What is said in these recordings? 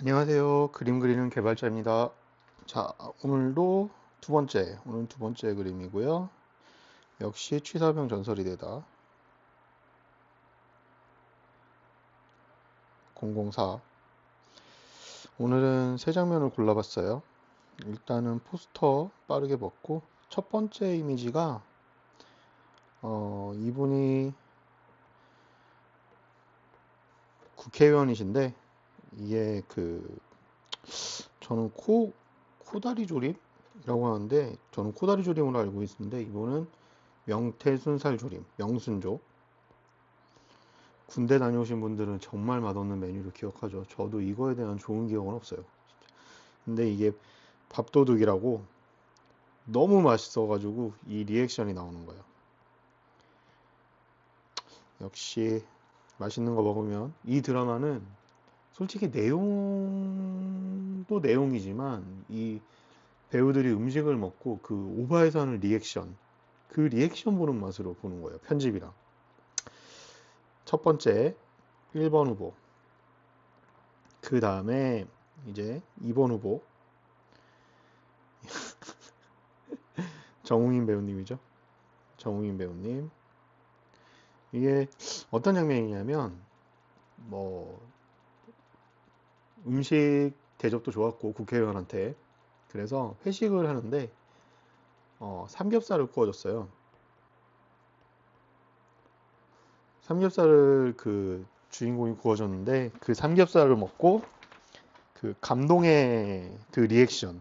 안녕하세요. 그림 그리는 개발자입니다. 자, 오늘 두 번째 그림이고요. 역시 취사병 전설이 되다. 004. 오늘은 세 장면을 골라봤어요. 일단은 포스터 빠르게 벗고, 첫 번째 이미지가, 이분이 국회의원이신데, 이게 저는 코다리 조림이라고 하는데, 저는 코다리 조림으로 알고 있는데, 이거는 명태순살 조림, 명순조. 군대 다녀오신 분들은 정말 맛없는 메뉴를 기억하죠. 저도 이거에 대한 좋은 기억은 없어요. 근데 이게 밥도둑이라고 너무 맛있어가지고 이 리액션이 나오는 거예요. 역시 맛있는 거 먹으면 이 드라마는 솔직히 내용도 내용이지만 이 배우들이 음식을 먹고 그 오바해서 하는 리액션, 그 리액션 보는 맛으로 보는 거예요. 편집이랑. 첫 번째 1번 후보, 그 다음에 이제 2번 후보 정웅인 배우님이죠. 정웅인 배우님. 이게 어떤 장면이냐면, 뭐, 음식 대접도 좋았고, 국회의원한테. 그래서 회식을 하는데, 삼겹살을 구워줬어요. 삼겹살을 그 주인공이 구워줬는데, 그 삼겹살을 먹고, 그 감동의 그 리액션.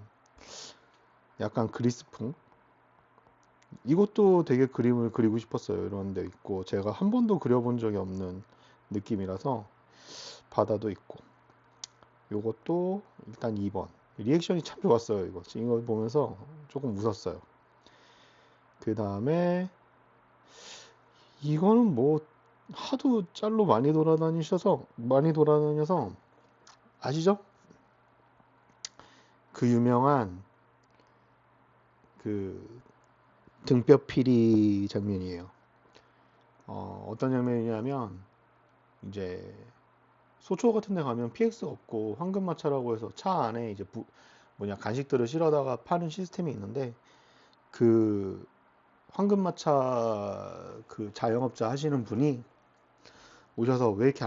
약간 그리스풍. 이것도 되게 그림을 그리고 싶었어요. 이런 데 있고, 제가 한 번도 그려본 적이 없는 느낌이라서, 바다도 있고. 요것도 일단 2번. 리액션이 참 좋았어요. 이거 보면서 조금 웃었어요. 그 다음에 이거는 뭐 하도 짤로 많이 돌아다녀서 아시죠? 그 유명한 그 등뼈피리 장면이에요. 어떤 장면이냐면 이제 소초 같은 데 가면 PX가 없고 황금마차라고 해서 차 안에 이제 간식들을 실어다가 파는 시스템이 있는데, 그 황금마차 그 자영업자 하시는 분이 오셔서 왜 이렇게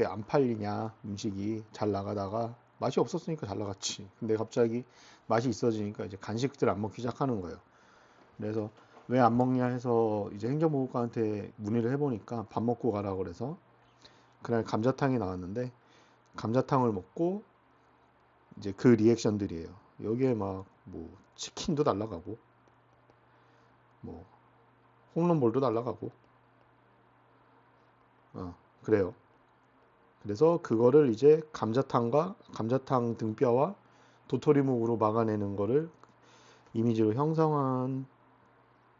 안 팔리냐, 음식이 잘 나가다가 맛이 없었으니까 잘 나갔지. 근데 갑자기 맛이 있어지니까 이제 간식들 안 먹기 시작하는 거예요. 그래서 왜 안 먹냐 해서 이제 행정보고관한테 문의를 해보니까 밥 먹고 가라 그래서 그날 감자탕이 나왔는데, 감자탕을 먹고 이제 그 리액션들이에요. 여기에 막 뭐 치킨도 날라가고 뭐 홈런볼도 날라가고, 그래요. 그래서 그거를 이제 감자탕 등뼈와 도토리묵으로 막아내는 거를 이미지로 형성한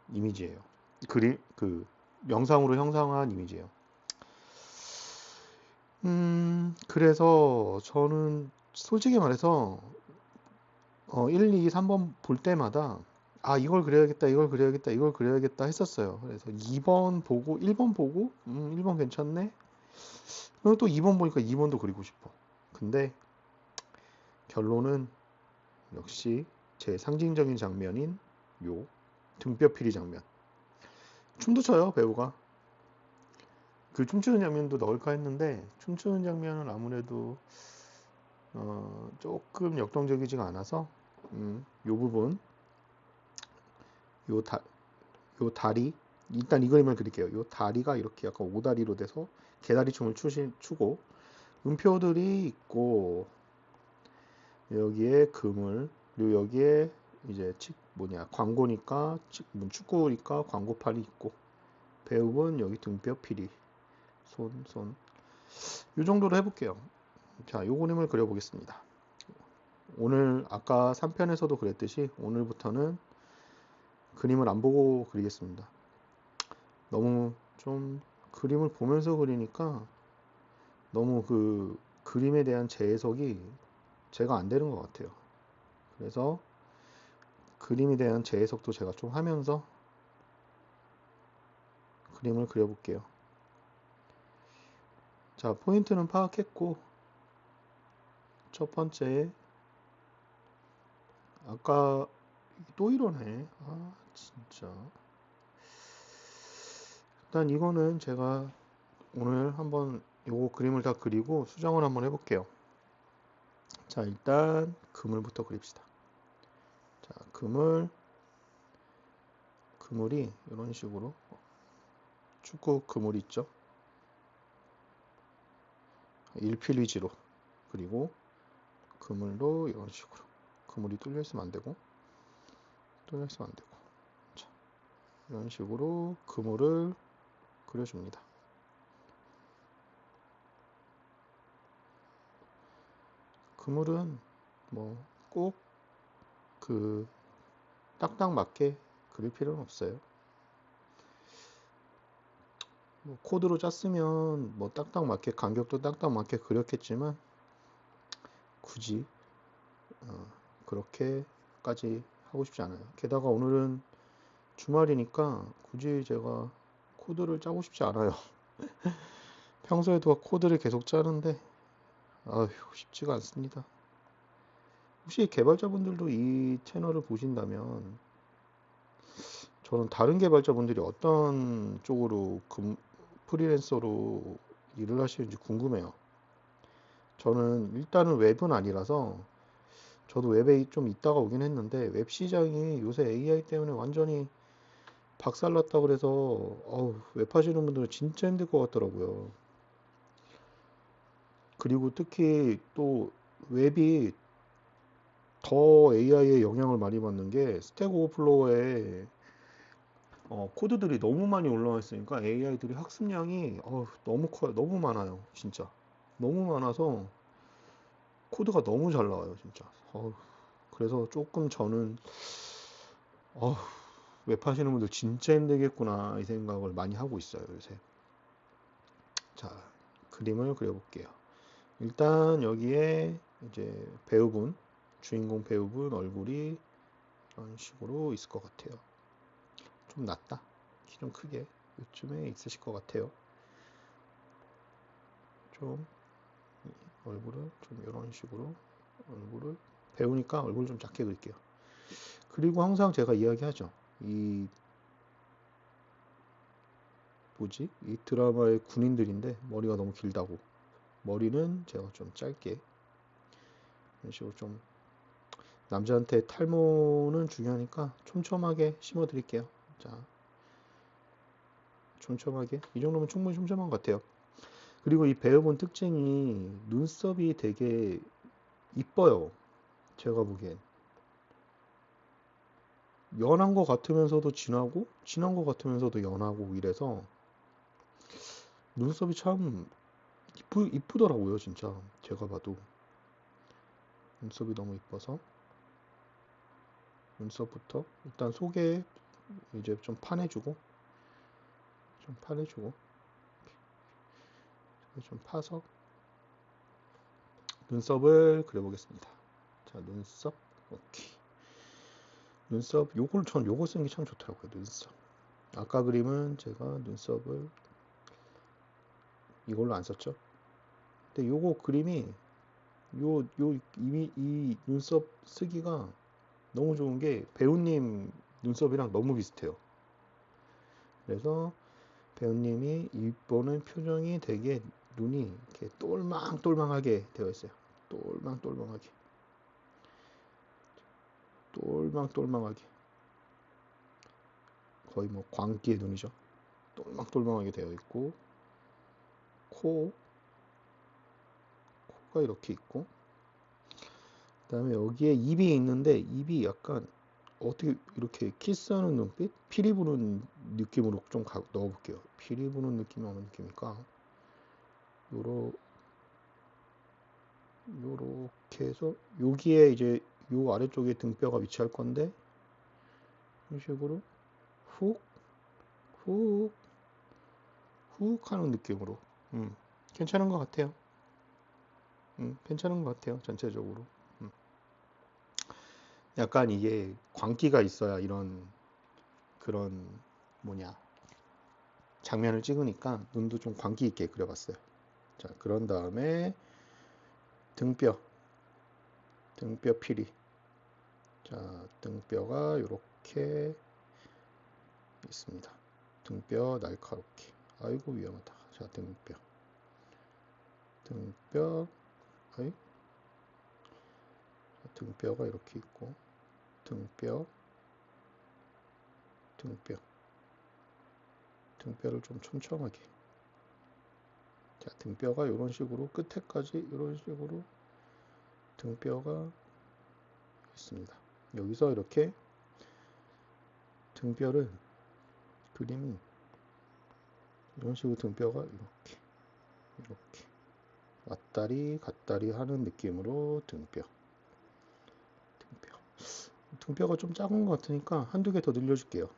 이미지예요. 그 영상으로 형상한 이미지예요. 그래서 저는 솔직히 말해서 1, 2, 3번 볼 때마다 이걸 그려야겠다, 이걸 그려야겠다, 이걸 그려야겠다 했었어요. 그래서 2번 보고 1번 보고 1번 괜찮네. 그리고 또 2번 보니까 2번도 그리고 싶어. 근데 결론은 역시 제 상징적인 장면인 요 등뼈피리 장면. 춤도 춰요, 배우가. 그 춤추는 장면도 넣을까 했는데, 춤추는 장면은 아무래도 조금 역동적이지가 않아서 요 부분, 요, 다, 요 다리, 일단 이 그림을 그릴게요. 요 다리가 이렇게 약간 오다리로 돼서 개다리 춤을 추고, 음표들이 있고, 여기에 그물, 그리고 여기에 이제 광고니까, 축구니까 광고판이 있고, 배우분 여기 등뼈피리, 손. 이 정도로 해볼게요. 자, 요 그림을 그려보겠습니다. 오늘 아까 3편에서도 그랬듯이 오늘부터는 그림을 안 보고 그리겠습니다. 너무 좀 그림을 보면서 그리니까 너무 그 그림에 대한 재해석이 제가 안 되는 것 같아요. 그래서 그림에 대한 재해석도 제가 좀 하면서 그림을 그려볼게요. 자, 포인트는 파악했고, 첫 번째, 아까 또 이러네. 아, 진짜. 일단 이거는 제가 오늘 한번 요거 그림을 다 그리고 수정을 한번 해볼게요. 자, 일단 그물부터 그립시다. 자, 그물이 이런 식으로 축구 그물 있죠? 일필위지로. 그리고 그물도 이런 식으로. 그물이 뚫려 있으면 안 되고, 뚫려 있으면 안 되고. 자, 이런 식으로 그물을 그려줍니다. 그물은 뭐 꼭 그 딱딱 맞게 그릴 필요는 없어요. 뭐 코드로 짰으면 뭐 딱딱 맞게 간격도 딱딱 맞게 그렸겠지만 굳이 그렇게까지 하고 싶지 않아요. 게다가 오늘은 주말이니까 굳이 제가 코드를 짜고 싶지 않아요. 평소에도 코드를 계속 짜는데 아휴 쉽지가 않습니다. 혹시 개발자분들도 이 채널을 보신다면 저는 다른 개발자분들이 어떤 쪽으로 프리랜서로 일을 하시는지 궁금해요. 저는 일단은 웹은 아니라서 저도 웹에 좀 있다가 오긴 했는데 웹 시장이 요새 AI 때문에 완전히 박살났다 그래서 웹 하시는 분들은 진짜 힘들 것 같더라고요. 그리고 특히 또 웹이 더 AI에 영향을 많이 받는 게 스택 오버플로어에 코드들이 너무 많이 올라와 있으니까 AI들이 학습량이 너무 커요. 너무 많아요. 진짜. 너무 많아서 코드가 너무 잘 나와요. 진짜. 그래서 조금 저는 어, 웹 하시는 분들 진짜 힘들겠구나 이 생각을 많이 하고 있어요. 요새. 자, 그림을 그려볼게요. 일단 여기에 이제 주인공 배우분 얼굴이 이런 식으로 있을 것 같아요. 좀 낮다. 키 좀 크게 이쯤에 있으실 것 같아요. 좀 얼굴을 좀 이런 식으로 얼굴을 배우니까 얼굴 좀 작게 그릴게요. 그리고 항상 제가 이야기하죠. 이 이 드라마의 군인들인데 머리가 너무 길다고. 머리는 제가 좀 짧게 이런 식으로 좀 남자한테 탈모는 중요하니까 촘촘하게 심어 드릴게요. 자, 촘촘하게 이 정도면 충분히 촘촘한 것 같아요. 그리고 이 배우분 특징이 눈썹이 되게 이뻐요. 제가 보기엔 연한 것 같으면서도 진하고 진한 것 같으면서도 연하고 이래서 눈썹이 참 이쁘더라고요. 진짜 제가 봐도 눈썹이 너무 이뻐서 눈썹부터 일단 속에 이제 좀 파내주고 좀 파서 눈썹을 그려보겠습니다. 자, 눈썹. 오케이. 전 요거 쓰는 게 참 좋더라고요. 눈썹. 아까 그림은 제가 눈썹을 이걸로 안 썼죠. 근데 요거 그림이 이미 이 눈썹 쓰기가 너무 좋은 게 배우님 눈썹이랑 너무 비슷해요. 그래서 배우님이 이번엔 표정이 되게 눈이 이렇게 똘망똘망하게 되어 있어요. 똘망똘망하게. 똘망똘망하게. 거의 뭐 광기의 눈이죠. 똘망똘망하게 되어 있고 코, 코가 이렇게 있고 그다음에 여기에 입이 있는데 입이 약간 어떻게 이렇게 키스하는 눈빛? 피리 부는 느낌으로 좀 넣어볼게요. 피리 부는 느낌이 어느 느낌일까? 요렇게 해서 여기에 이제 요 아래쪽에 등뼈가 위치할 건데 이런 식으로 훅, 훅, 훅 하는 느낌으로 괜찮은 것 같아요. 괜찮은 것 같아요. 전체적으로. 약간 이게 광기가 있어야 이런 그런 뭐냐 장면을 찍으니까 눈도 좀 광기 있게 그려봤어요. 자, 그런 다음에 등뼈. 등뼈 피리. 자, 등뼈가 이렇게 있습니다. 등뼈 날카롭게. 아이고 위험하다. 자, 등뼈, 아이, 등뼈가 이렇게 있고, 등뼈를 좀 촘촘하게. 자, 등뼈가 이런 식으로 끝에까지 이런 식으로 등뼈가 있습니다. 여기서 이렇게 등뼈를 그림이 이런 식으로 등뼈가 이렇게 왔다리 갔다리 하는 느낌으로 등뼈가 좀 작은 것 같으니까 한두 개 더 늘려줄게요.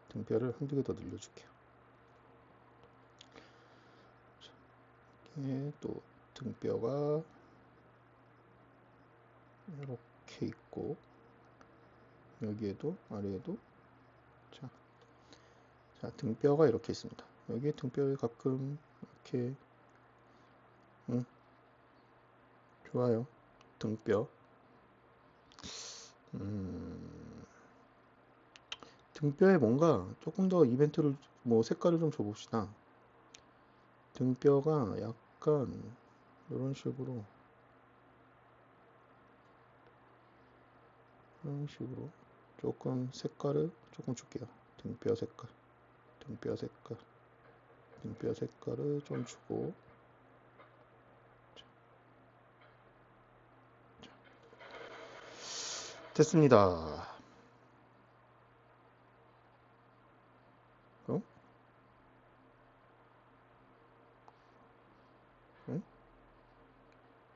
등뼈를 한두 개 더 늘려줄게요. 또 등뼈가 이렇게 있고 여기에도 아래에도 자, 등뼈가 이렇게 있습니다. 여기에 등뼈를 가끔 이렇게 좋아요. 등뼈 등뼈에 뭔가 조금 더 이벤트를 색깔을 좀 줘봅시다. 등뼈가 약간 이런 식으로 조금 색깔을 조금 줄게요. 등뼈 색깔을 좀 주고 됐습니다.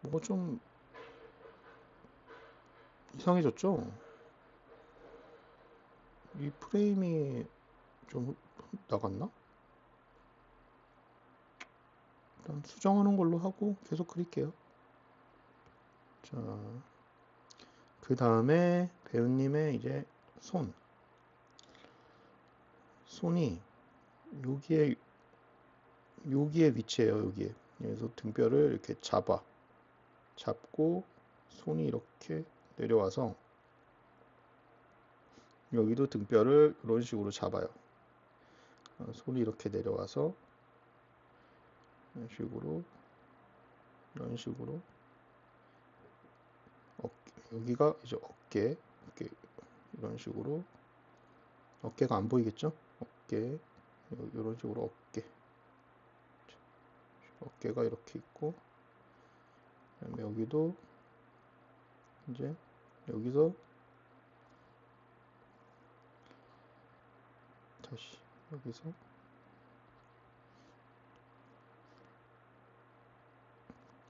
뭐가 좀 이상해졌죠? 이 프레임이 좀 나갔나? 일단 수정하는 걸로 하고 계속 그릴게요. 자, 그 다음에 배우님의 이제 손이 여기에 위치해요. 여기에. 그래서 등뼈를 이렇게 잡고 손이 이렇게 내려와서 여기도 등뼈를 이런 식으로 잡아요. 손이 이렇게 내려와서 이런 식으로 여기가 이제 어깨 이런 식으로 어깨가 안 보이겠죠? 이런 식으로 어깨가 이렇게 있고 그다음에 여기도 이제 여기서 다시 여기서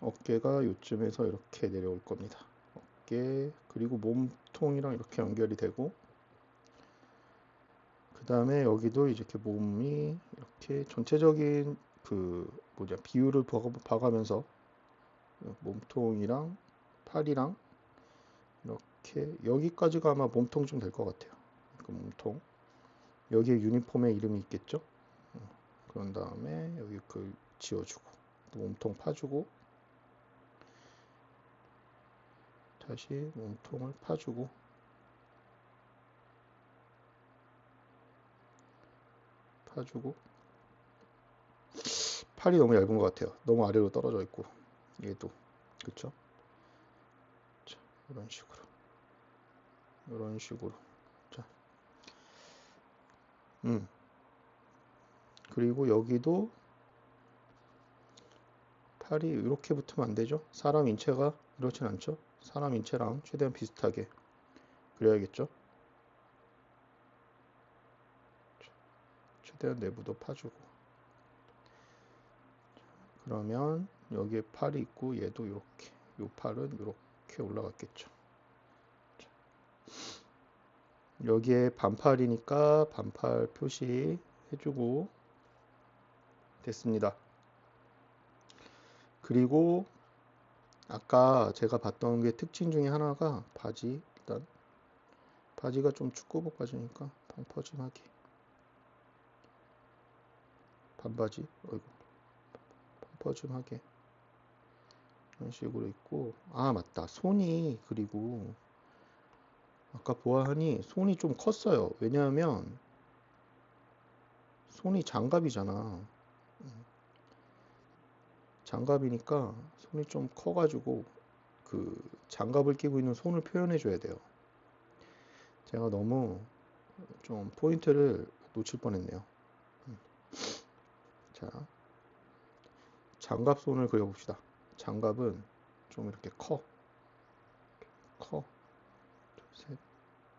어깨가 요쯤에서 이렇게 내려올 겁니다. 어깨 그리고 몸통이랑 이렇게 연결이 되고 그 다음에 여기도 이렇게 몸이 이렇게 전체적인 비율을 봐가면서 몸통이랑 팔이랑 이렇게 여기까지가 아마 몸통쯤 될 것 같아요. 그 몸통 여기에 유니폼의 이름이 있겠죠. 그런 다음에 여기 지워주고 또 몸통 파주고 다시 몸통을 파주고 팔이 너무 얇은 것 같아요. 너무 아래로 떨어져 있고 얘도 그쵸? 자, 이런 식으로 자, 그리고 여기도 팔이 이렇게 붙으면 안 되죠? 사람 인체가 이렇진 않죠? 사람 인체랑 최대한 비슷하게 그려야겠죠? 최대한 내부도 파주고 그러면 여기에 팔이 있고 얘도 이렇게 요 팔은 이렇게 올라갔겠죠. 여기에 반팔이니까 반팔 표시 해주고 됐습니다. 그리고 아까 제가 봤던 게 특징 중에 하나가 일단 바지가 좀 축구복 바지니까 펑퍼짐하게 반바지 펑퍼짐하게 이런 식으로 있고, 아 맞다, 손이, 그리고 아까 보아하니 손이 좀 컸어요. 왜냐하면 손이 장갑이잖아. 장갑이니까 손이 좀 커가지고 그 장갑을 끼고 있는 손을 표현해 줘야 돼요. 제가 너무 좀 포인트를 놓칠 뻔했네요. 자, 장갑 손을 그려봅시다. 장갑은 좀 이렇게 커. 둘, 셋,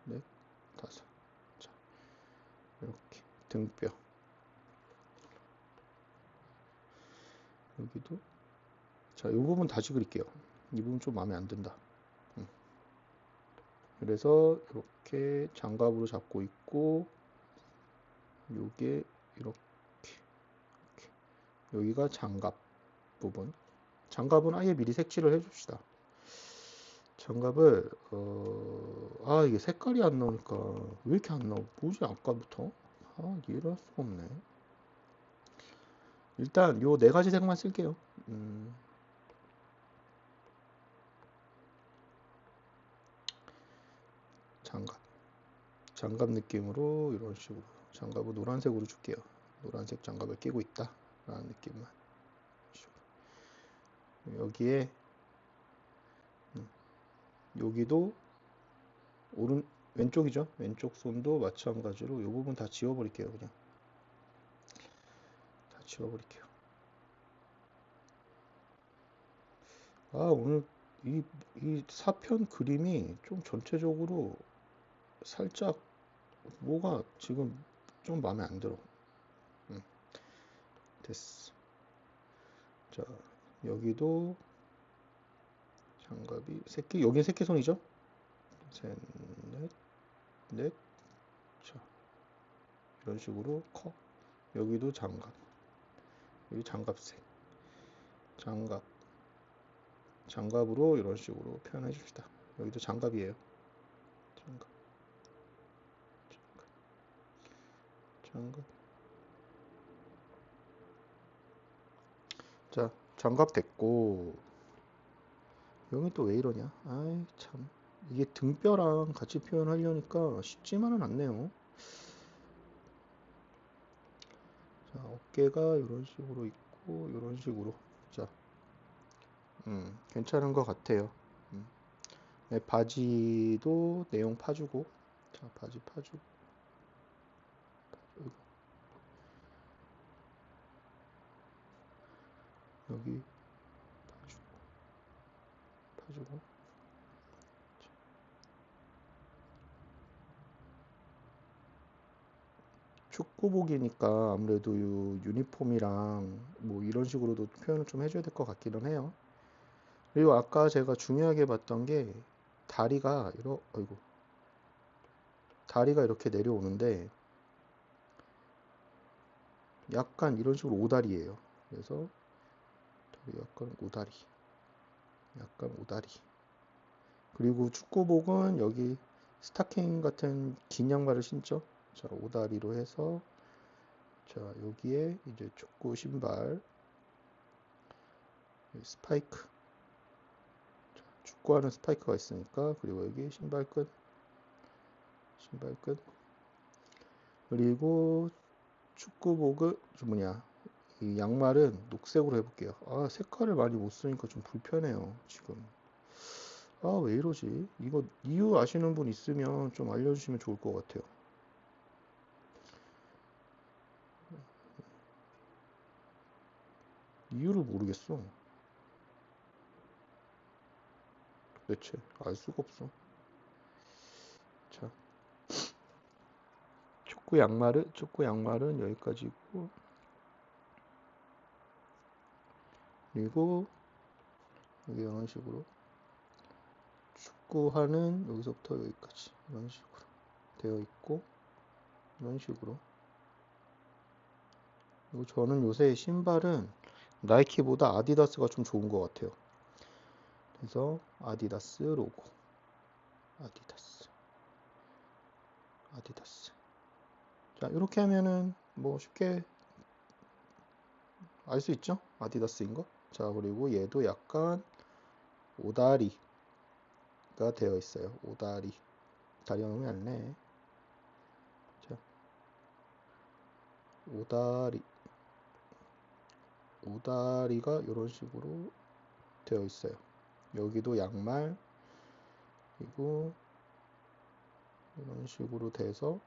넷, 다섯. 자, 이렇게 등뼈. 여기도. 자, 이 부분 다시 그릴게요. 이 부분 좀 마음에 안 든다. 그래서 이렇게 장갑으로 잡고 있고, 요게 이렇게, 이렇게. 여기가 장갑 부분. 장갑은 아예 미리 색칠을 해줍시다. 장갑을 이게 색깔이 안 나오니까 왜 이렇게 안 나오? 뭐지 아까부터? 이해를 할 수가 없네. 일단 요 네 가지 색만 쓸게요. 장갑 느낌으로 이런 식으로 장갑을 노란색으로 줄게요. 노란색 장갑을 끼고 있다 라는 느낌만. 여기에 여기도 왼쪽이죠. 왼쪽 손도 마찬가지로 이 부분 다 지워버릴게요. 그냥 다 지워버릴게요. 오늘 이 사편 그림이 좀 전체적으로 살짝 뭐가 지금 좀 마음에 안 들어. 됐어. 자, 여기도 장갑이 여긴 새끼손이죠? 셋, 넷, 넷. 자, 이런 식으로 커. 여기도 장갑. 여기 장갑색. 장갑으로 이런 식으로 표현해 줍시다. 여기도 장갑이에요. 장갑. 자, 장갑 됐고, 여기 또 왜 이러냐? 아이, 참. 이게 등뼈랑 같이 표현하려니까 쉽지만은 않네요. 자, 어깨가 이런 식으로 있고, 이런 식으로. 자, 괜찮은 것 같아요. 네, 바지도 내용 파주고, 자, 바지 파주고, 여기 파주고. 축구복이니까 아무래도 유니폼이랑 뭐 이런 식으로도 표현을 좀 해줘야 될 것 같기는 해요. 그리고 아까 제가 중요하게 봤던 게 다리가 이렇게 내려오는데 약간 이런 식으로 오다리예요. 그래서 약간 오다리. 그리고 축구복은 여기 스타킹 같은 긴 양말을 신죠. 자, 오다리로 해서 자, 여기에 이제 축구 신발 스파이크. 자, 축구하는 스파이크가 있으니까 그리고 여기 신발 끝. 그리고 축구복은 이 양말은 녹색으로 해볼게요. 색깔을 많이 못 쓰니까 좀 불편해요, 지금. 왜 이러지? 이거 이유 아시는 분 있으면 좀 알려주시면 좋을 것 같아요. 이유를 모르겠어. 도대체 알 수가 없어. 자, 축구 양말은 여기까지고, 그리고 여기 이런 식으로 축구하는 여기서부터 여기까지 이런 식으로 되어 있고, 이런 식으로. 그리고 저는 요새 신발은 나이키보다 아디다스가 좀 좋은 것 같아요. 그래서 아디다스 로고, 아디다스. 자, 이렇게 하면은 뭐 쉽게 알 수 있죠? 아디다스인 거. 자, 그리고 얘도 약간 오다리가 되어 있어요. 오다리. 다리가 너무 얇네. 자, 오다리가 이런 식으로 되어 있어요. 여기도 양말, 그리고 이런 식으로 돼서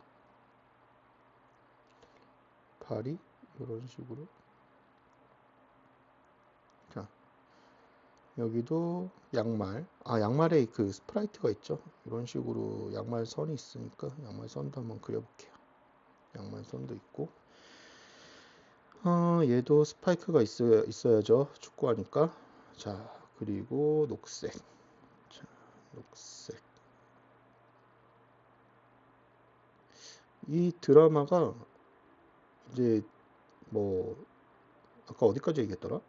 발이 이런 식으로. 자, 여기도 양말. 양말에 그 스프라이트가 있죠. 이런 식으로 양말 선이 있으니까 양말 선도 한번 그려볼게요. 양말 선도 있고. 얘도 스파이크가 있어야죠. 축구하니까. 자, 그리고 녹색. 자, 녹색. 이 드라마가 이제 뭐 아까 어디까지 얘기했더라?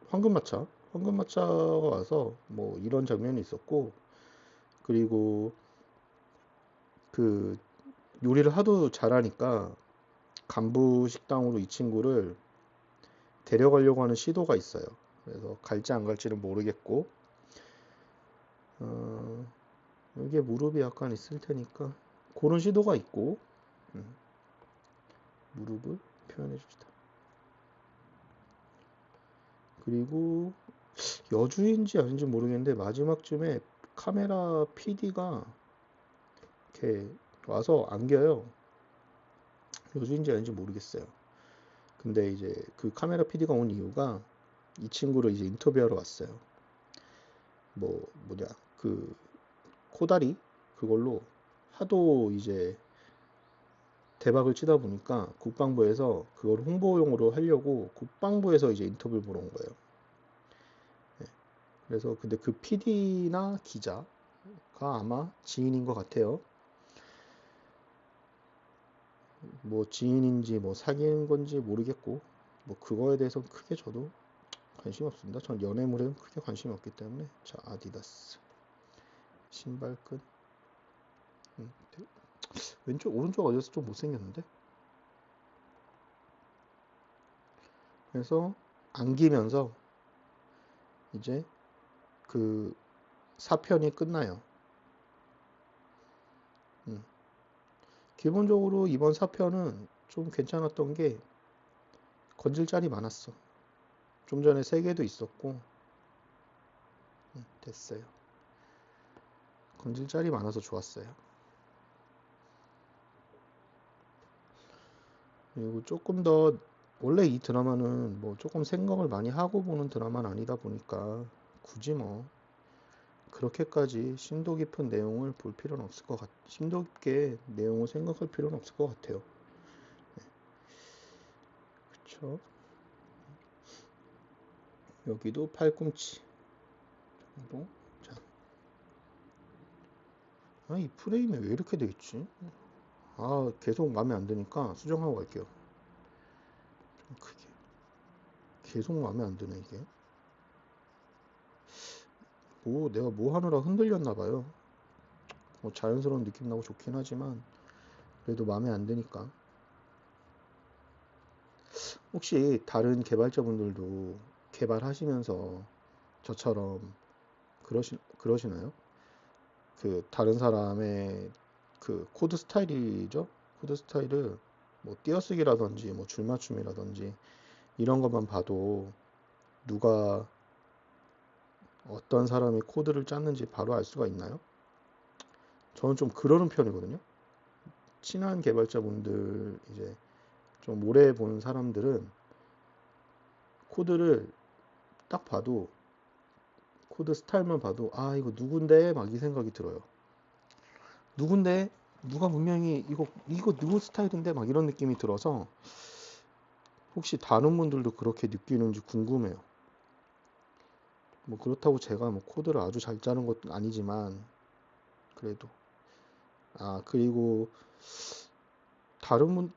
황금마차가 와서 뭐 이런 장면이 있었고, 그리고 그 요리를 하도 잘하니까 간부 식당으로 이 친구를 데려가려고 하는 시도가 있어요. 그래서 갈지 안 갈지는 모르겠고, 여기에 무릎이 약간 있을 테니까 그런 시도가 있고, 무릎을 표현해 줍시다. 그리고 여주인지 아닌지 모르겠는데 마지막쯤에 카메라 PD가 이렇게 와서 안겨요. 여주인지 아닌지 모르겠어요. 근데 이제 그 카메라 PD가 온 이유가 이 친구를 이제 인터뷰하러 왔어요. 그 코다리 그걸로 하도 이제 대박을 치다 보니까 국방부에서 그걸 홍보용으로 하려고 국방부에서 이제 인터뷰를 보러 온 거예요. 그래서 근데 그 PD나 기자가 아마 지인인 것 같아요. 뭐 지인인지 뭐 사귀는 건지 모르겠고, 뭐 그거에 대해서 크게 저도 관심이 없습니다. 전 연애물에는 크게 관심이 없기 때문에. 자, 아디다스 신발끈. 왼쪽 오른쪽 어디서 좀 못생겼는데. 그래서 안기면서 이제 그 4편이 끝나요. 기본적으로 이번 4편은 좀 괜찮았던 게 건질 짤이 많았어. 좀 전에 3개도 있었고. 됐어요. 건질 짤이 많아서 좋았어요. 그리고 조금 더, 원래 이 드라마는 뭐 조금 생각을 많이 하고 보는 드라마는 아니다 보니까 굳이 뭐 그렇게까지 심도 깊은 내용을 볼 필요는 없을 것 심도 깊게 내용을 생각할 필요는 없을 것 같아요. 그쵸? 여기도 팔꿈치 정도. 자, 이 프레임이 왜 이렇게 돼 있지? 계속 마음에 안 드니까 수정하고 갈게요. 좀 크게. 계속 마음에 안 드네 이게. 내가 뭐 하느라 흔들렸나 봐요. 뭐 자연스러운 느낌 나고 좋긴 하지만 그래도 마음에 안 드니까. 혹시 다른 개발자분들도 개발하시면서 저처럼 그러시나요? 그 다른 사람의 그 코드 스타일이죠? 코드 스타일을 뭐 띄어쓰기라든지 뭐 줄맞춤이라든지 이런 것만 봐도 누가 어떤 사람이 코드를 짰는지 바로 알 수가 있나요? 저는 좀 그러는 편이거든요. 친한 개발자분들 이제 좀 오래 본 사람들은 코드를 딱 봐도 코드 스타일만 봐도 이거 누군데 막 이 생각이 들어요. 누군데 누가 분명히 이거 누구 스타일인데 막 이런 느낌이 들어서 혹시 다른 분들도 그렇게 느끼는지 궁금해요. 뭐 그렇다고 제가 뭐 코드를 아주 잘 짜는 것도 아니지만 그래도 그리고 다른 분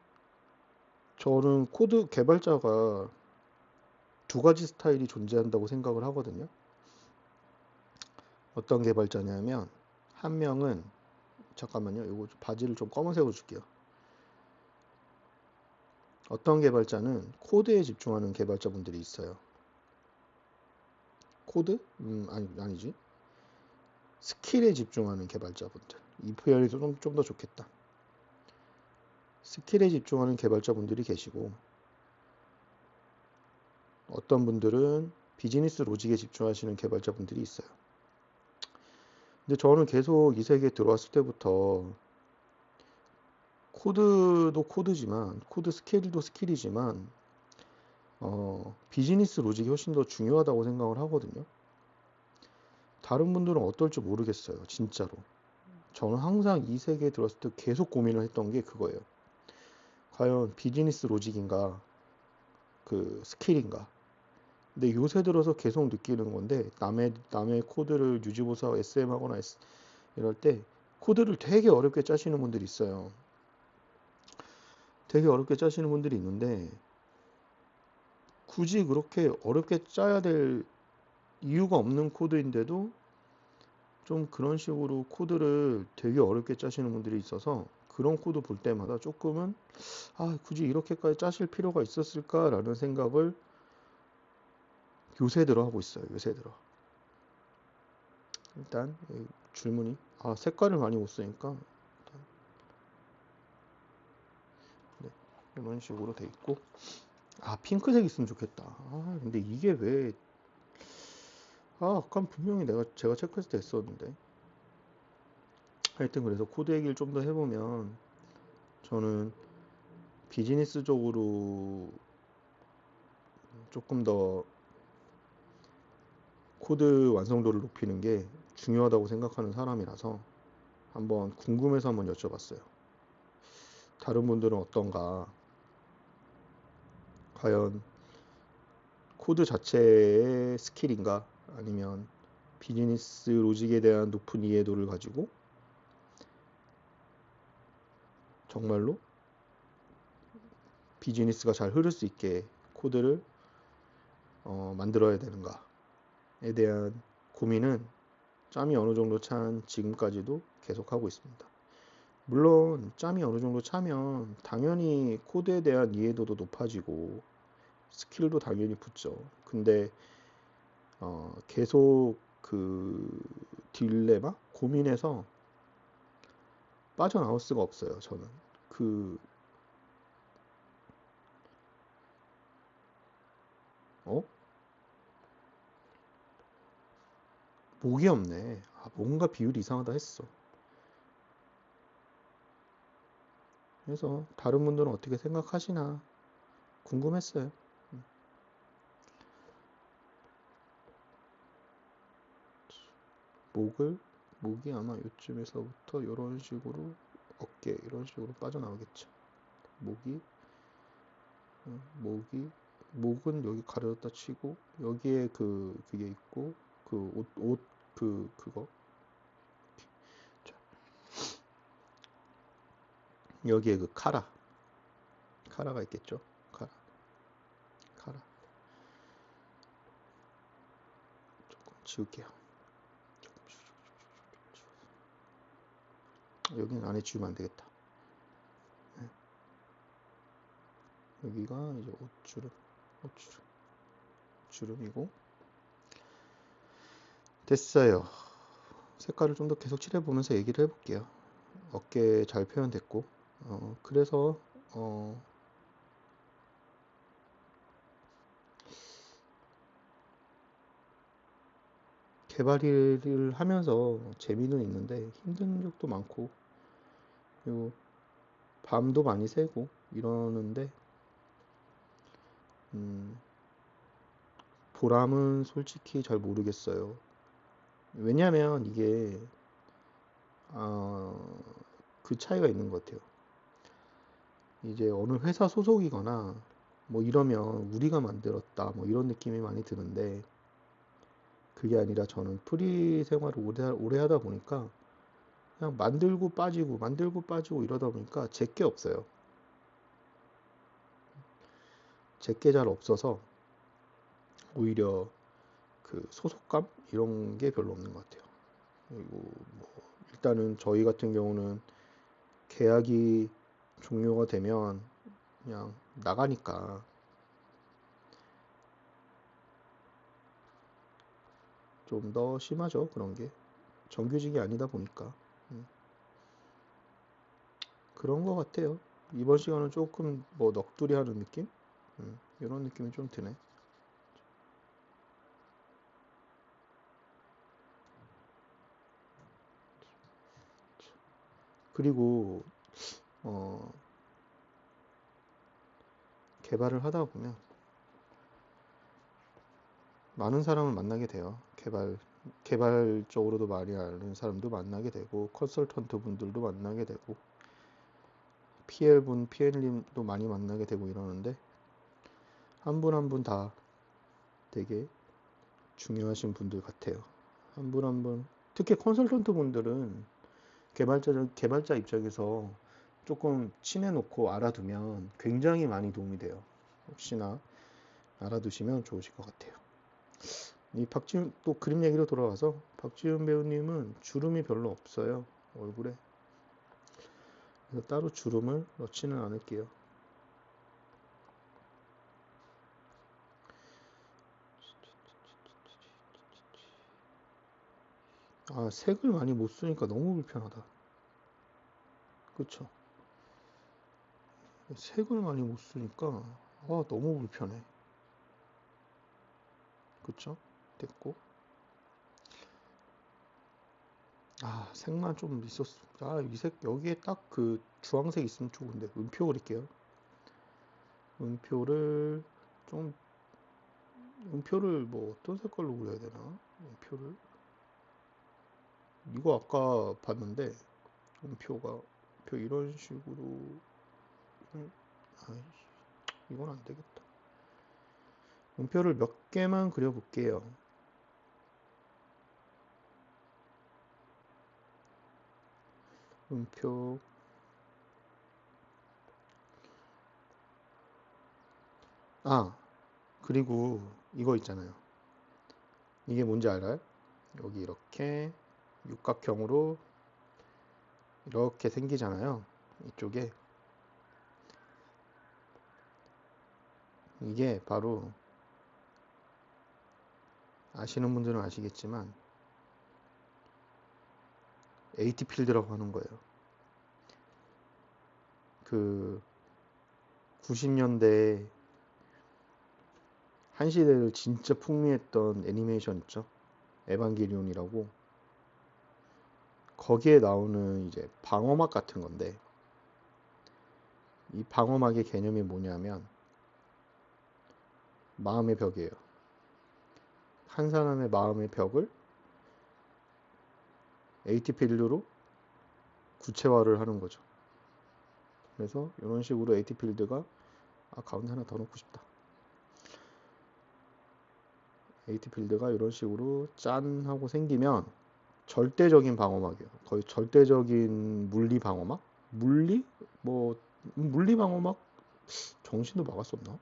저는 코드 개발자가 2가지 스타일이 존재한다고 생각을 하거든요. 어떤 개발자냐면 한 명은 잠깐만요. 이거 바지를 좀 검은색으로 줄게요. 어떤 개발자는 코드에 집중하는 개발자분들이 있어요. 코드? 아니지. 스킬에 집중하는 개발자분들. 이 표현이 좀 더 좋겠다. 스킬에 집중하는 개발자분들이 계시고, 어떤 분들은 비즈니스 로직에 집중하시는 개발자분들이 있어요. 근데 저는 계속 이 세계에 들어왔을 때부터 코드도 코드지만, 코드 스킬도 스킬이지만, 비즈니스 로직이 훨씬 더 중요하다고 생각을 하거든요. 다른 분들은 어떨지 모르겠어요. 진짜로. 저는 항상 이 세계에 들어왔을 때 계속 고민을 했던 게 그거예요. 과연 비즈니스 로직인가, 그 스킬인가. 근데 요새 들어서 계속 느끼는 건데, 남의 코드를 유지보사 SM 하거나 이럴 때 코드를 되게 어렵게 짜시는 분들이 있어요. 되게 어렵게 짜시는 분들이 있는데, 굳이 그렇게 어렵게 짜야 될 이유가 없는 코드인데도 좀 그런 식으로 코드를 되게 어렵게 짜시는 분들이 있어서, 그런 코드 볼 때마다 조금은 굳이 이렇게까지 짜실 필요가 있었을까라는 생각을 요새 들어 하고 있어요. 요새 들어. 일단 줄무늬 색깔을 많이 못 쓰니까 일단, 네, 이런 식으로 돼 있고, 핑크색 있으면 좋겠다. 근데 이게 왜 아까 분명히 제가 체크했을 때 했었는데. 하여튼 그래서 코드 얘기를 좀 더 해보면, 저는 비즈니스적으로 조금 더 코드 완성도를 높이는 게 중요하다고 생각하는 사람이라서 한번 궁금해서 한번 여쭤봤어요. 다른 분들은 어떤가? 과연 코드 자체의 스킬인가? 아니면 비즈니스 로직에 대한 높은 이해도를 가지고 정말로 비즈니스가 잘 흐를 수 있게 코드를 만들어야 되는가에 대한 고민은 짬이 어느 정도 찬 지금까지도 계속하고 있습니다. 물론 짬이 어느 정도 차면 당연히 코드에 대한 이해도도 높아지고 스킬도 당연히 붙죠. 근데 계속 그 딜레마? 고민해서 빠져나올 수가 없어요. 저는 그 목이 없네. 뭔가 비율이 이상하다 했어. 그래서 다른 분들은 어떻게 생각하시나 궁금했어요. 목이 아마 이쯤에서부터 이런 식으로 어깨 이런 식으로 빠져나오겠죠. 목이 목이 목은 여기 가려졌다 치고, 여기에 그게 있고, 그 옷 그거. 자, 여기에 그 카라가 있겠죠. 카라 조금 지울게요. 여기는 안에 지우면 안 되겠다. 여기가 이제 주름이고 됐어요. 색깔을 좀 더 계속 칠해보면서 얘기를 해볼게요. 어깨 잘 표현됐고, 그래서 개발 일을 하면서 재미는 있는데 힘든 적도 많고, 그리고 밤도 많이 새고 이러는데, 보람은 솔직히 잘 모르겠어요. 왜냐면 이게 그 차이가 있는 것 같아요. 이제 어느 회사 소속이거나 뭐 이러면 우리가 만들었다 뭐 이런 느낌이 많이 드는데, 그게 아니라 저는 프리 생활을 오래 하다 보니까 그냥 만들고 빠지고 이러다 보니까 제게 없어요. 제게 잘 없어서 오히려 그 소속감 이런 게 별로 없는 것 같아요. 그리고 뭐 일단은 저희 같은 경우는 계약이 종료가 되면 그냥 나가니까 좀 더 심하죠. 그런 게 정규직이 아니다 보니까 그런 것 같아요. 이번 시간은 조금 뭐 넋두리 하는 느낌? 이런 느낌이 좀 드네. 그리고 개발을 하다 보면 많은 사람을 만나게 돼요. 개발적으로도 많이 아는 사람도 만나게 되고, 컨설턴트 분들도 만나게 되고, PL님도 많이 만나게 되고 이러는데, 한 분 한 분 다 되게 중요하신 분들 같아요. 한 분 한 분. 특히 컨설턴트 분들은 개발자 입장에서 조금 친해놓고 알아두면 굉장히 많이 도움이 돼요. 혹시나 알아두시면 좋으실 것 같아요. 이 박지훈, 또 그림 얘기로 돌아와서 박지훈 배우님은 주름이 별로 없어요. 얼굴에. 그래서 따로 주름을 넣지는 않을게요. 아, 색을 많이 못 쓰니까 너무 불편하다. 그쵸? 색을 많이 못 쓰니까 너무 불편해. 그쵸? 됐고. 색만 좀 있었어. 이 색 여기에 딱 그 주황색 있으면 좋은데. 음표 그릴게요. 음표를 좀 음표를 뭐 어떤 색깔로 그려야 되나? 음표를 이거 아까 봤는데 음표 이런 식으로 이건 안 되겠다. 음표를 몇 개만 그려볼게요. 음표 그리고 이거 있잖아요. 이게 뭔지 알아요? 여기 이렇게 육각형으로 이렇게 생기잖아요. 이쪽에 이게 바로 아시는 분들은 아시겠지만 AT 필드라고 하는 거예요. 그 90년대 한 시대를 진짜 풍미했던 애니메이션 있죠. 에반게리온이라고. 거기에 나오는 이제 방어막 같은 건데 이 방어막의 개념이 뭐냐면 마음의 벽이에요. 한 사람의 마음의 벽을 AT 필드로 구체화를 하는 거죠. 그래서 이런 식으로 AT 필드가 가운데 하나 더 넣고 싶다. AT 필드가 이런 식으로 짠 하고 생기면 절대적인 방어막이에요. 거의 절대적인 물리 방어막? 물리 방어막 정신도 막을 수 없나?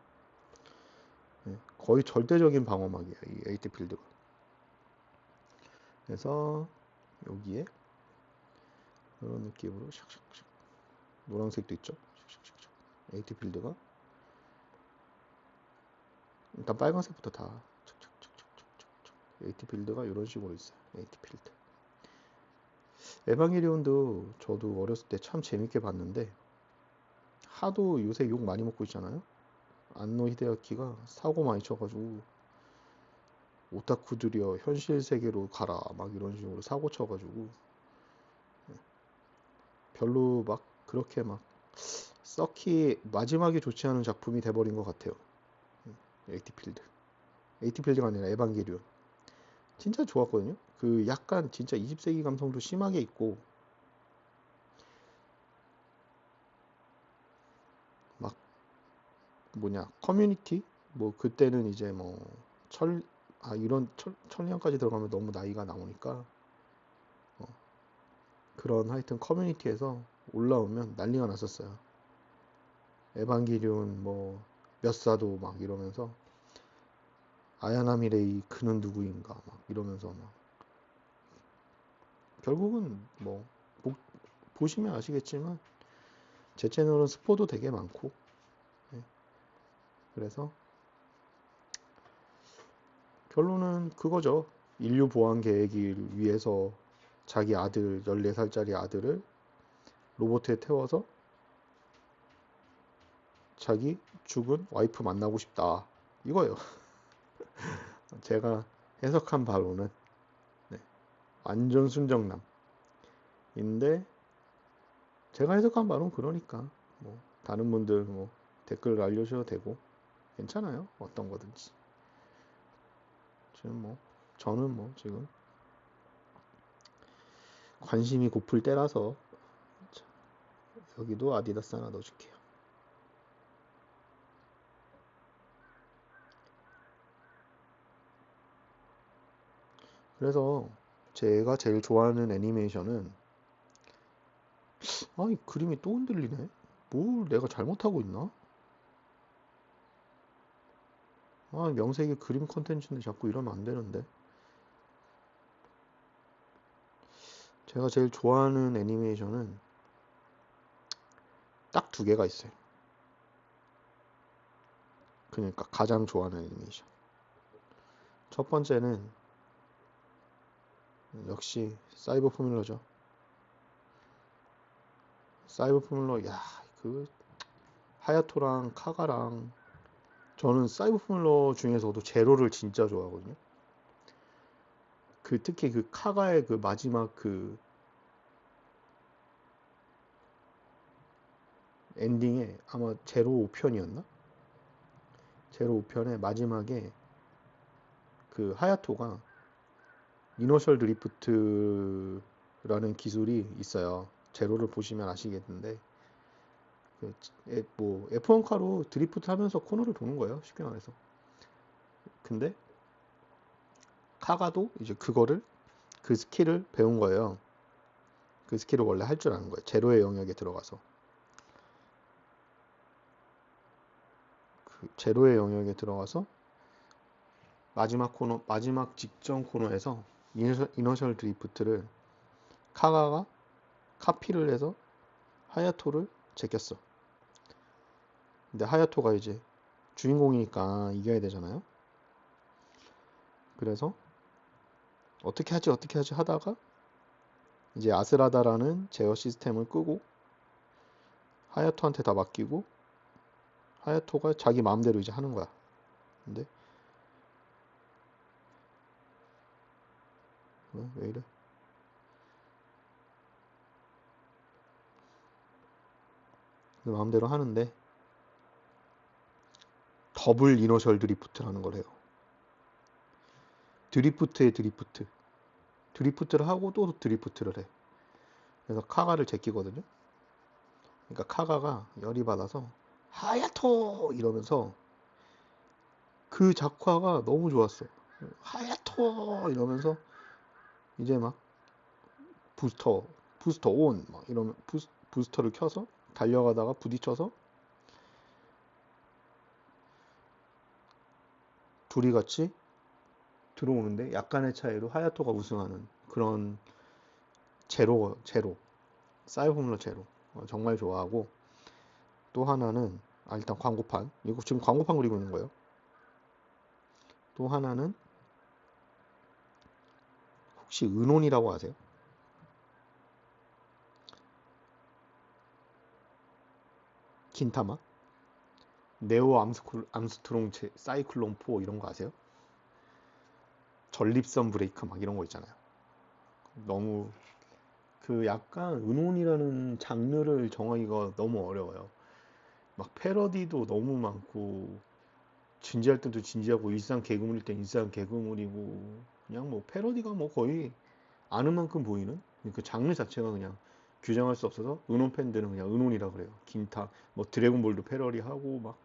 네, 거의 절대적인 방어막이에요. 이 AT 필드가. 그래서 여기에 이런 느낌으로 샥샥샥 노란색도 있죠. 샥샥샥 AT 필드가 일단 빨간색부터 다 AT 필드가 이런 식으로 있어요. AT 필드. 에반게리온도 저도 어렸을 때 참 재밌게 봤는데 하도 요새 욕 많이 먹고 있잖아요. 안노 히데아키가 사고 많이 쳐가지고 오타쿠들이여 현실 세계로 가라 막 이런 식으로 사고 쳐가지고 별로 막 그렇게 막 썩히 마지막에 좋지 않은 작품이 돼버린 것 같아요. 에이티필드. 에이티필드가 아니라 에반게리온. 진짜 좋았거든요. 그 약간 진짜 20세기 감성도 심하게 있고 막 커뮤니티 뭐 그때는 이제 뭐 이런 천년까지 들어가면 너무 나이가 나오니까 그런 하여튼 커뮤니티에서 올라오면 난리가 났었어요. 에반게리온 뭐 몇 사도 막 이러면서 아야나미 레이 그는 누구인가 막 이러면서 막 결국은 뭐 보시면 아시겠지만 제 채널은 스포도 되게 많고 그래서 결론은 그거죠. 인류 보안 계획을 위해서 자기 아들 14살짜리 아들을 로봇에 태워서 자기 죽은 와이프 만나고 싶다 이거예요. 제가 해석한 바로는 네, 완전 순정남인데 제가 해석한 바로는 그러니까 뭐 다른 분들 뭐 댓글 알려주셔도 되고 괜찮아요. 어떤 거든지. 지금 뭐 저는 뭐 지금 관심이 고플 때라서 여기도 아디다스 하나 넣어줄게요. 그래서 제가 제일 좋아하는 애니메이션은 이 그림이 또 흔들리네. 뭘 내가 잘못하고 있나? 명색이 그림 컨텐츠인데 자꾸 이러면 안 되는데. 제가 제일 좋아하는 애니메이션은 딱 두 개가 있어요. 그러니까 가장 좋아하는 애니메이션. 첫 번째는 역시 사이버 포뮬러죠. 사이버 포뮬러, 야, 그 하야토랑 카가랑 저는 사이버 포뮬러 중에서도 제로를 진짜 좋아하거든요. 그 특히 그 카가의 그 마지막 그 엔딩에 아마 제로 5편이었나? 제로 5편의 마지막에 그 하야토가 이너셜 드리프트라는 기술이 있어요. 제로를 보시면 아시겠는데 뭐 F1카로 드리프트 하면서 코너를 도는 거예요. 쉽게 말해서. 근데 카가도 이제 그거를 그 스킬을 배운 거예요. 그 스킬을 원래 할 줄 아는 거예요. 제로의 영역에 들어가서. 그 제로의 영역에 들어가서 마지막 직전 코너에서 이너셜 드리프트를 카가가 카피를 해서 하야토를 제꼈어. 근데 하야토가 이제 주인공이니까 이겨야 되잖아요. 그래서 어떻게 하지 하다가 이제 아스라다라는 제어 시스템을 끄고 하야토한테 다 맡기고 하야토가 자기 마음대로 이제 하는 거야. 근데 왜 이래? 그 마음대로 하는데 더블 이너셜 드리프트라는 걸 해요. 드리프트에 드리프트. 드리프트를 하고 또 드리프트를 해. 그래서 카가를 제끼거든요. 그러니까 카가가 열이 받아서 하야토 이러면서 그 작화가 너무 좋았어. 하야토 이러면서 이제 막 부스터 온 막 이러면 부스터를 켜서 달려가다가 부딪혀서 둘이 같이 들어오는데 약간의 차이로 하야토가 우승하는 그런 제로 사이버 포뮬러 제로 정말 좋아하고 또 하나는 일단 광고판 이거 지금 광고판 그리고 있는 거예요. 또 하나는 혹시 은혼이라고 아세요? 긴타마 네오 암스트롱 사이클론 4 이런 거 아세요? 전립선 브레이크 막 이런 거 있잖아요. 너무 그 약간 은혼이라는 장르를 정하기가 너무 어려워요. 막 패러디도 너무 많고 진지할 때도 진지하고 일상 개그물일 땐 일상 개그물이고 그냥 뭐 패러디가 뭐 거의 아는 만큼 보이는 그 장르 자체가 그냥 규정할 수 없어서 은혼 팬들은 그냥 은혼이라 그래요. 긴타 뭐 드래곤볼도 패러디하고 막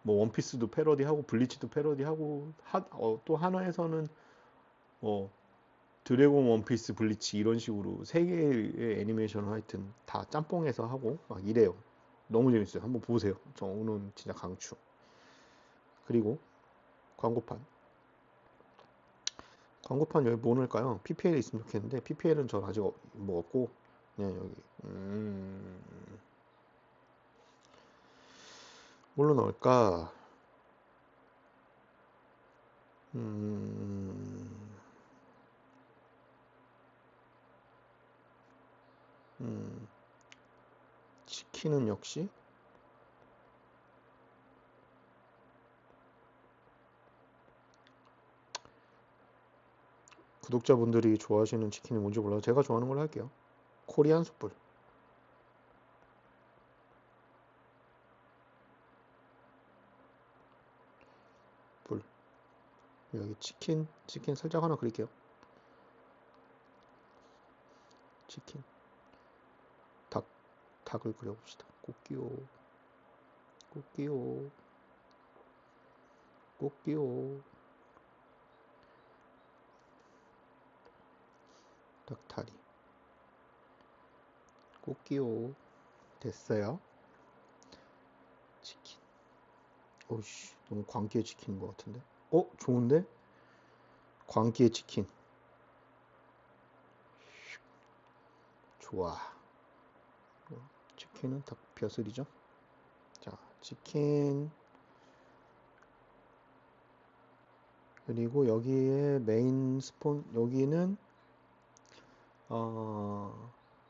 뭐 원피스도 패러디하고 블리치도 패러디하고 또 하나에서는 뭐 드래곤 원피스 블리치 이런 식으로 세 개의 애니메이션을 하여튼 다 짬뽕해서 하고 막 이래요. 너무 재밌어요. 한번 보세요. 저 은혼 진짜 강추. 그리고 광고판. 광고판 여기 뭐 넣을까요? PPL 있으면 좋겠는데 PPL은 전 아직 뭐 없고 그냥 여기 뭘로 넣을까? 키는 역시 구독자분들이 좋아하시는 치킨이 뭔지 몰라서 제가 좋아하는 걸로 할게요. 코리안 숯불. 불. 여기 치킨 살짝 하나 그릴게요. 치킨. 닭을 그려봅시다. 꽃기요. 닭다리. 꽃기요. 됐어요. 치킨. 오씨, 너무 광기의 치킨인 것 같은데. 좋은데? 광기의 치킨. 좋아. 치킨은 닭 벼슬이죠. 자, 치킨. 그리고 여기에 메인 스폰, 여기는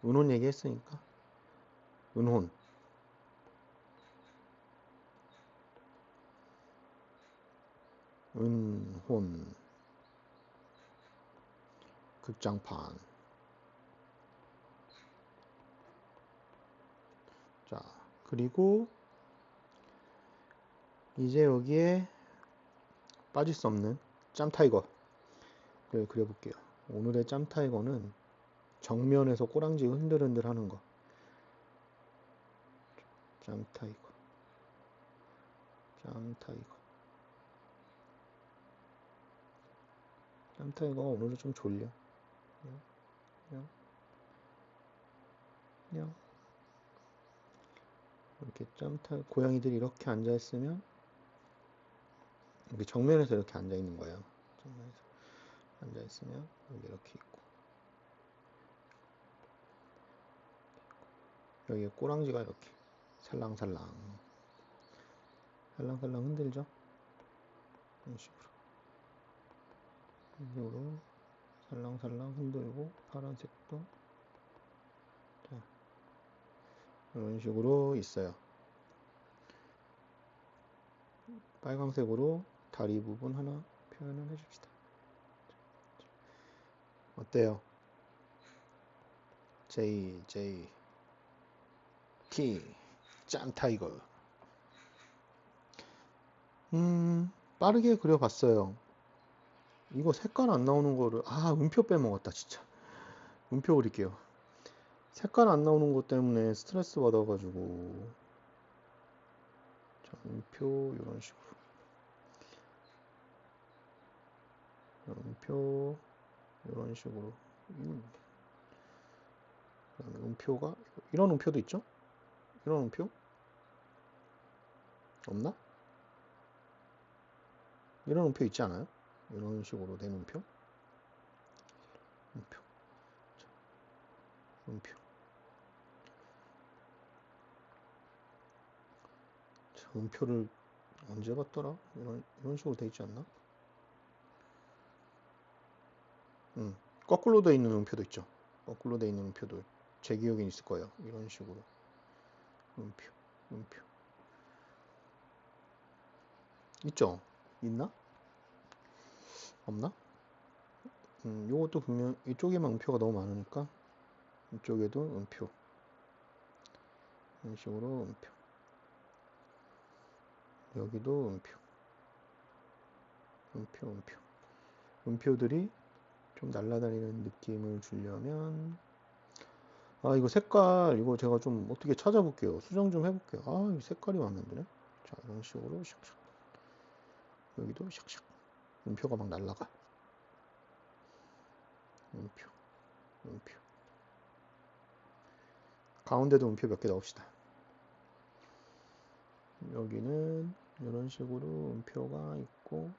은혼 얘기했으니까 은혼. 극장판. 자, 그리고 이제 여기에 빠질 수 없는 짬타이거를 그려볼게요. 오늘의 짬타이거는 정면에서 꼬랑지 흔들흔들 하는 거. 짬타이거가 오늘은 좀 졸려. 이렇게 고양이들이 이렇게 앉아있으면, 이렇게 정면에서 이렇게 앉아있는 거예요. 정면에서 앉아있으면, 여기 이렇게 있고, 여기에 꼬랑지가 이렇게 살랑살랑 흔들죠? 이런 식으로 살랑살랑 흔들고, 파란색도 이런 식으로 있어요. 빨강색으로 다리 부분 하나 표현을 해줍시다. 어때요? JT 짬타이거. 빠르게 그려봤어요. 이거 색깔 안 나오는 거를 음표 빼먹었다 진짜. 음표 그릴게요. 색깔 안 나오는 것 때문에 스트레스 받아가지고. 자, 음표 이런 식으로. 음표 이런 식으로. 음표가 이런 음표도 있죠? 이런 음표? 없나? 이런 음표 있지 않아요? 이런 식으로 된 음표? 음표. 자, 음표를 언제 봤더라? 이런 식으로 돼 있지 않나? 거꾸로 돼 있는 음표도 있죠. 거꾸로 돼 있는 음표도 제 기억에 있을 거예요. 이런 식으로. 음표. 있죠? 있나? 없나? 요것도 분명 이쪽에만 음표가 너무 많으니까 이쪽에도 음표. 이런 식으로 음표. 여기도 음표. 음표들이 좀 날아다니는 느낌을 주려면 이거 색깔 이거 제가 좀 어떻게 찾아볼게요. 수정 좀 해볼게요. 이 색깔이 마음에 안 드네. 자, 이런 식으로 샥샥. 여기도 샥샥. 음표가 막 날아가. 음표. 가운데도 음표 몇 개 넣읍시다. 여기는 이런 식으로 음표가 있고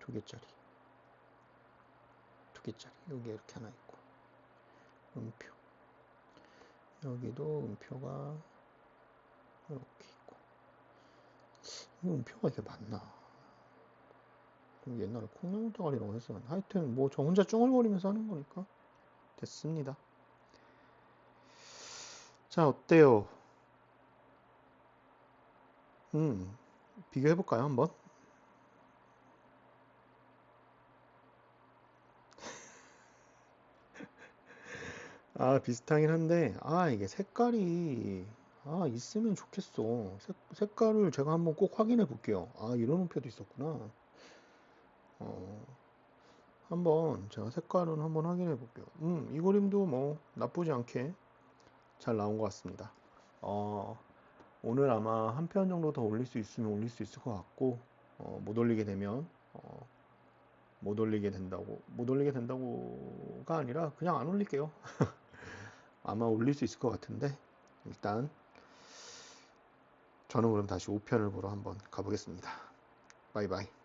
두 개짜리 여기 이렇게 하나 있고 음표. 여기도 음표가 이렇게 있고. 이 음표가 이렇게 많나? 옛날에 콩나물 대가리라고 했었는데 하여튼 뭐 저 혼자 쭝얼거리면서 하는 거니까 됐습니다. 자, 어때요? 비교해볼까요, 한번? 아, 비슷하긴 한데, 이게 색깔이, 있으면 좋겠어. 색깔을 제가 한번 꼭 확인해 볼게요. 이런 우표도 있었구나. 어, 한번 제가 색깔은 한번 확인해 볼게요. 이 그림도 뭐 나쁘지 않게 잘 나온 것 같습니다. 어, 오늘 아마 한 편 정도 더 올릴 수 있으면 올릴 수 있을 것 같고, 못 올리게 되면, 못 올리게 된다고가 아니라 그냥 안 올릴게요. 아마 올릴 수 있을 것 같은데, 일단 저는 그럼 다시 5편을 보러 한번 가보겠습니다. 바이바이.